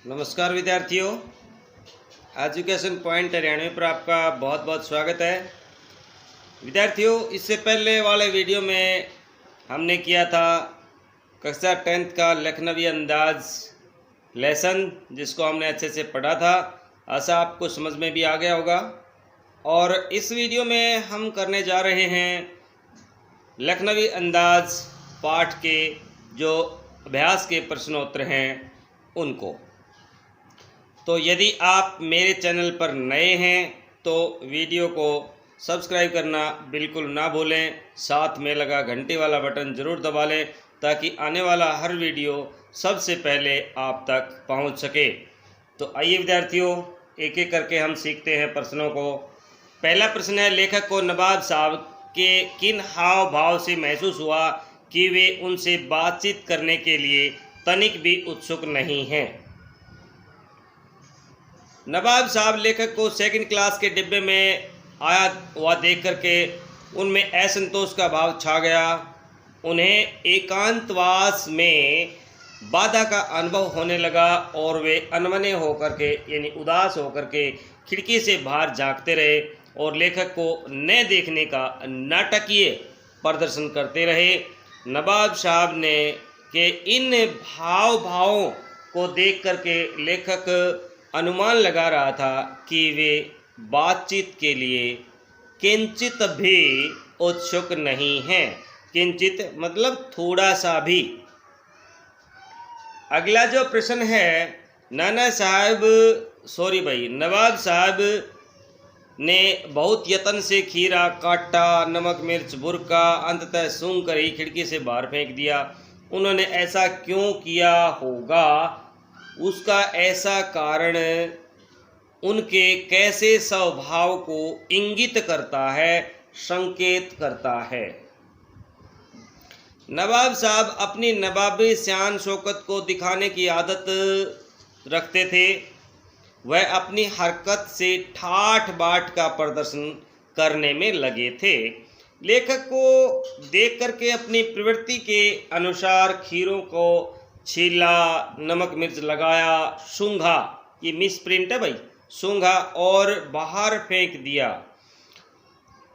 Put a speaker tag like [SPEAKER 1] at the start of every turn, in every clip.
[SPEAKER 1] नमस्कार विद्यार्थियों, education point Haryanvi पर आपका बहुत बहुत स्वागत है। विद्यार्थियों, इससे पहले वाले वीडियो में हमने किया था कक्षा 10th का लखनवी अंदाज लेसन, जिसको हमने अच्छे से पढ़ा था। आशा आपको समझ में भी आ गया होगा। और इस वीडियो में हम करने जा रहे हैं लखनवी अंदाज पाठ के जो अभ्यास के प्रश्नोत्तर हैं उनको। तो यदि आप मेरे चैनल पर नए हैं तो वीडियो को सब्सक्राइब करना बिल्कुल ना भूलें, साथ में लगा घंटी वाला बटन ज़रूर दबा लें ताकि आने वाला हर वीडियो सबसे पहले आप तक पहुंच सके। तो आइए विद्यार्थियों, एक एक करके हम सीखते हैं प्रश्नों को। पहला प्रश्न है, लेखक को नवाब साहब के किन हाव भाव से महसूस हुआ कि वे उनसे बातचीत करने के लिए तनिक भी उत्सुक नहीं हैं। नवाब साहब लेखक को सेकंड क्लास के डिब्बे में आया हुआ देख करके उनमें असंतोष का भाव छा गया। उन्हें एकांतवास में बाधा का अनुभव होने लगा और वे अनमने होकर के यानी उदास होकर के खिड़की से बाहर झांकते रहे और लेखक को न देखने का नाटकीय प्रदर्शन करते रहे। नवाब साहब ने के इन भावों को देख करके लेखक अनुमान लगा रहा था कि वे बातचीत के लिए किंचित भी उत्सुक नहीं हैं। किंचित मतलब थोड़ा सा भी। अगला जो प्रश्न है, नवाब साहब ने बहुत यत्न से खीरा काटा, नमक मिर्च बुरका, अंततः सूंघ कर ही खिड़की से बाहर फेंक दिया। उन्होंने ऐसा क्यों किया होगा? उसका ऐसा कारण उनके कैसे स्वभाव को इंगित करता है, संकेत करता है। नवाब साहब अपनी नवाबी शान शौकत को दिखाने की आदत रखते थे। वह अपनी हरकत से ठाठ बाट का प्रदर्शन करने में लगे थे। लेखक को देख करके अपनी प्रवृत्ति के अनुसार खीरों को छीला, नमक मिर्च लगाया, सूंघा, ये मिस प्रिंट है भाई, सूंघा और बाहर फेंक दिया।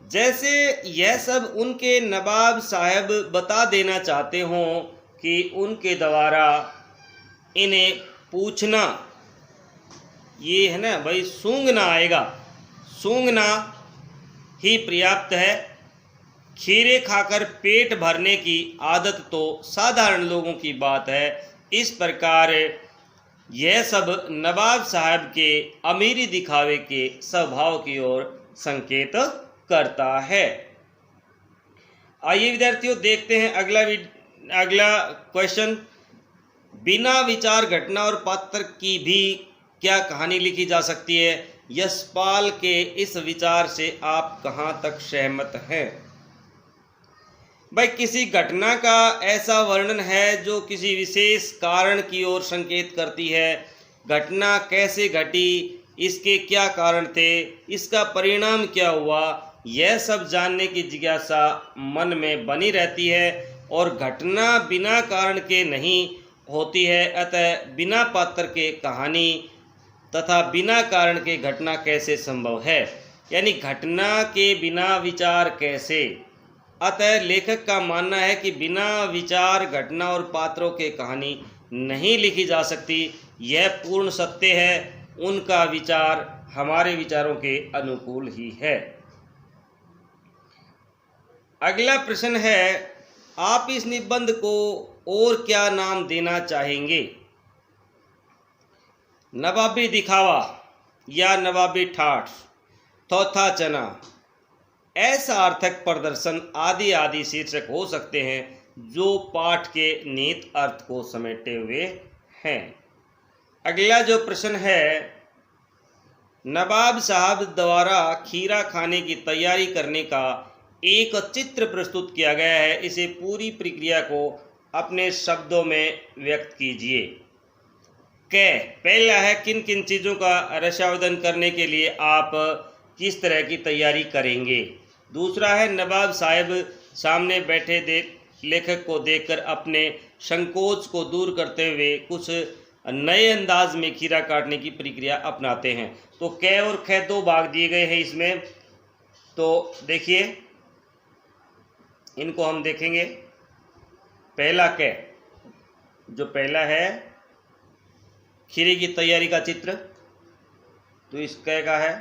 [SPEAKER 1] जैसे यह सब उनके नवाब साहब बता देना चाहते हों कि उनके द्वारा इन्हें पूछना, ये है ना भाई, सूंघना आएगा, सूंघना ही पर्याप्त है। खीरे खाकर पेट भरने की आदत तो साधारण लोगों की बात है। इस प्रकार यह सब नवाब साहब के अमीरी दिखावे के स्वभाव की ओर संकेत करता है। आइए विद्यार्थियों, देखते हैं अगला क्वेश्चन। बिना विचार घटना और पात्र की भी क्या कहानी लिखी जा सकती है? यशपाल के इस विचार से आप कहां तक सहमत हैं? भाई, किसी घटना का ऐसा वर्णन है जो किसी विशेष कारण की ओर संकेत करती है। घटना कैसे घटी, इसके क्या कारण थे, इसका परिणाम क्या हुआ, यह सब जानने की जिज्ञासा मन में बनी रहती है। और घटना बिना कारण के नहीं होती है, अतः बिना पात्र के कहानी तथा बिना कारण के घटना कैसे संभव है? यानी घटना के बिना विचार कैसे? अतः लेखक का मानना है कि बिना विचार घटना और पात्रों के कहानी नहीं लिखी जा सकती। यह पूर्ण सत्य है। उनका विचार हमारे विचारों के अनुकूल ही है। अगला प्रश्न है, आप इस निबंध को और क्या नाम देना चाहेंगे? नवाबी दिखावा या नवाबी ठाठ, थोथा चना, असार्थक प्रदर्शन आदि आदि शीर्षक हो सकते हैं जो पाठ के निहित अर्थ को समेटे हुए हैं। अगला जो प्रश्न है, नवाब साहब द्वारा खीरा खाने की तैयारी करने का एक चित्र प्रस्तुत किया गया है। इसे पूरी प्रक्रिया को अपने शब्दों में व्यक्त कीजिए। पहला है, किन किन चीज़ों का रसावेदन करने के लिए आप किस तरह की तैयारी करेंगे? दूसरा है, नवाब साहब सामने बैठे लेखक को देखकर अपने संकोच को दूर करते हुए कुछ नए अंदाज में खीरा काटने की प्रक्रिया अपनाते हैं। तो क और ख दो भाग दिए गए हैं इसमें। तो देखिए, इनको हम देखेंगे। पहला क, जो पहला है खीरे की तैयारी का चित्र, तो इस क का है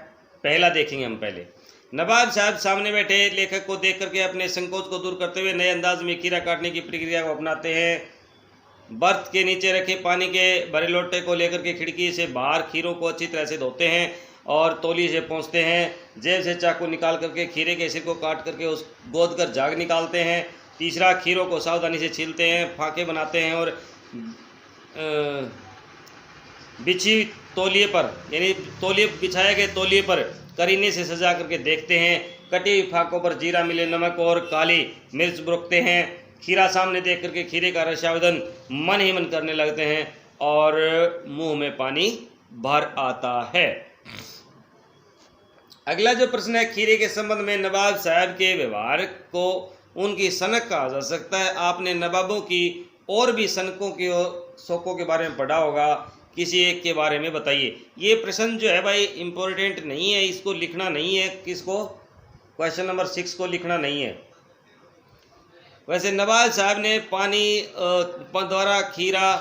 [SPEAKER 1] पहला देखेंगे हम पहले। नवाब साहब सामने बैठे लेखक को देख करके अपने संकोच को दूर करते हुए नए अंदाज में खीरा काटने की प्रक्रिया को अपनाते हैं। बर्थ के नीचे रखे पानी के भरे लोटे को लेकर के खिड़की से बाहर खीरों को अच्छी तरह से धोते हैं और तौली से पोंछते हैं। जेब से चाकू निकाल करके खीरे के सिर को काट करके उस गोद कर झाग निकालते हैं। तीसरा, खीरों को सावधानी से छीलते हैं, फाके बनाते हैं और बिछी तौलिए पर, यानी तौलिए बिछाए गए तौलिए पर करीने से सजा करके देखते हैं। कटी हुई फाकों पर जीरा मिले नमक और काली मिर्च बुरकते हैं। खीरा सामने देख करके खीरे का रसावेदन मन ही मन करने लगते हैं और मुंह में पानी भर आता है। अगला जो प्रश्न है, खीरे के संबंध में नवाब साहब के व्यवहार को उनकी सनक कहा जा सकता है। आपने नवाबों की और भी सनकों की शौकों के बारे में पढ़ा होगा, किसी एक के बारे में बताइए। ये प्रश्न जो है भाई इम्पोर्टेंट नहीं है, इसको लिखना नहीं है। किसको? क्वेश्चन नंबर 6 को लिखना नहीं है। वैसे नवाब साहब ने पानी द्वारा खीरा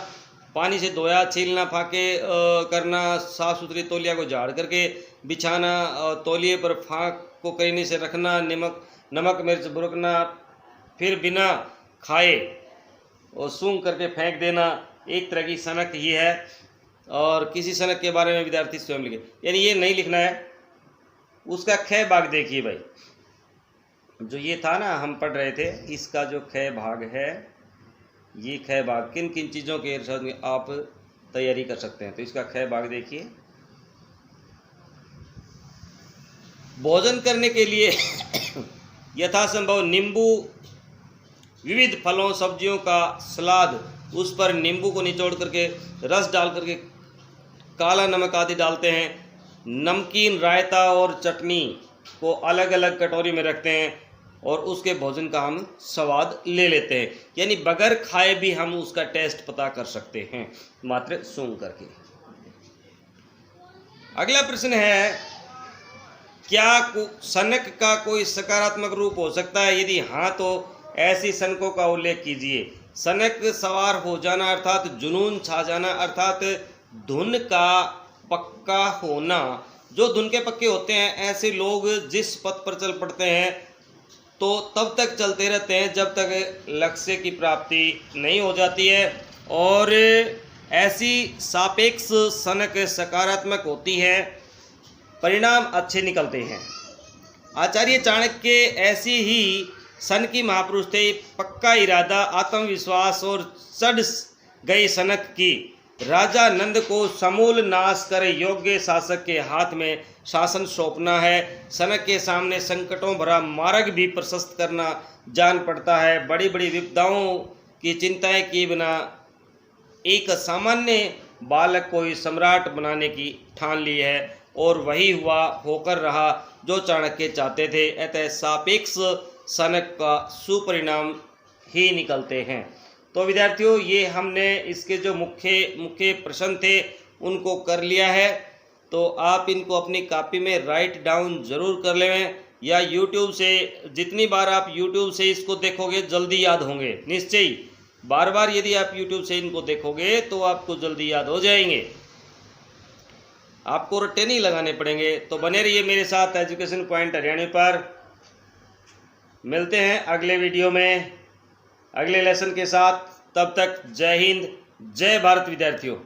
[SPEAKER 1] पानी से धोया, छीलना, फाके करना, साफ़ सुथरी तौलिया को झाड़ करके बिछाना, तौलिए पर फाक को करीने से रखना, नमक मिर्च बुरकना, फिर बिना खाए और सूंघ करके फेंक देना, एक तरह की सनक ही है। और किसी सनक के बारे में विद्यार्थी स्वयं लिखे, यानी ये नहीं लिखना है। उसका ख भाग देखिए भाई, जो ये था ना हम पढ़ रहे थे, इसका जो ख भाग है, ये ख भाग किन किन चीज़ों के साथ आप तैयारी कर सकते हैं। तो इसका ख भाग देखिए, भोजन करने के लिए यथासंभव नींबू, विविध फलों सब्जियों का सलाद, उस पर नींबू को निचोड़ करके रस डाल करके काला नमक आदि डालते हैं। नमकीन, रायता और चटनी को अलग अलग कटोरी में रखते हैं और उसके भोजन का हम स्वाद ले लेते हैं। यानी बगैर खाए भी हम उसका टेस्ट पता कर सकते हैं, मात्र सूंघ करके। अगला प्रश्न है, क्या सनक का कोई सकारात्मक रूप हो सकता है? यदि हाँ तो ऐसी सनकों का उल्लेख कीजिए। सनक सवार हो जाना अर्थात जुनून छा जाना, अर्थात धुन का पक्का होना। जो धुन के पक्के होते हैं, ऐसे लोग जिस पथ पर चल पड़ते हैं तो तब तक चलते रहते हैं जब तक लक्ष्य की प्राप्ति नहीं हो जाती है। और ऐसी सापेक्ष सनक सकारात्मक होती है, परिणाम अच्छे निकलते हैं। आचार्य चाणक्य ऐसी ही सन की महापुरुष थे। पक्का इरादा, आत्मविश्वास और चढ़ गई सनक की राजा नंद को समूल नाश कर योग्य शासक के हाथ में शासन सौंपना है। सनक के सामने संकटों भरा मार्ग भी प्रशस्त करना जान पड़ता है। बड़ी बड़ी विपदाओं की चिंताएं किए बिना एक सामान्य बालक को ही सम्राट बनाने की ठान ली है और वही हुआ होकर रहा जो चाणक्य चाहते थे। अतः सापेक्ष सनक का सुपरिणाम ही निकलते हैं। तो विद्यार्थियों, ये हमने इसके जो मुख्य प्रश्न थे उनको कर लिया है। तो आप इनको अपनी कॉपी में राइट डाउन जरूर कर लें, या यूट्यूब से, जितनी बार आप यूट्यूब से इसको देखोगे जल्दी याद होंगे। निश्चय ही बार बार यदि आप यूट्यूब से इनको देखोगे तो आपको जल्दी याद हो जाएंगे, आपको रट्टे नहीं लगाने पड़ेंगे। तो बने रहिए मेरे साथ एजुकेशन पॉइंट हरियाणवी पर। मिलते हैं अगले वीडियो में अगले लेसन के साथ। तब तक जय हिंद, जय भारत विद्यार्थियों।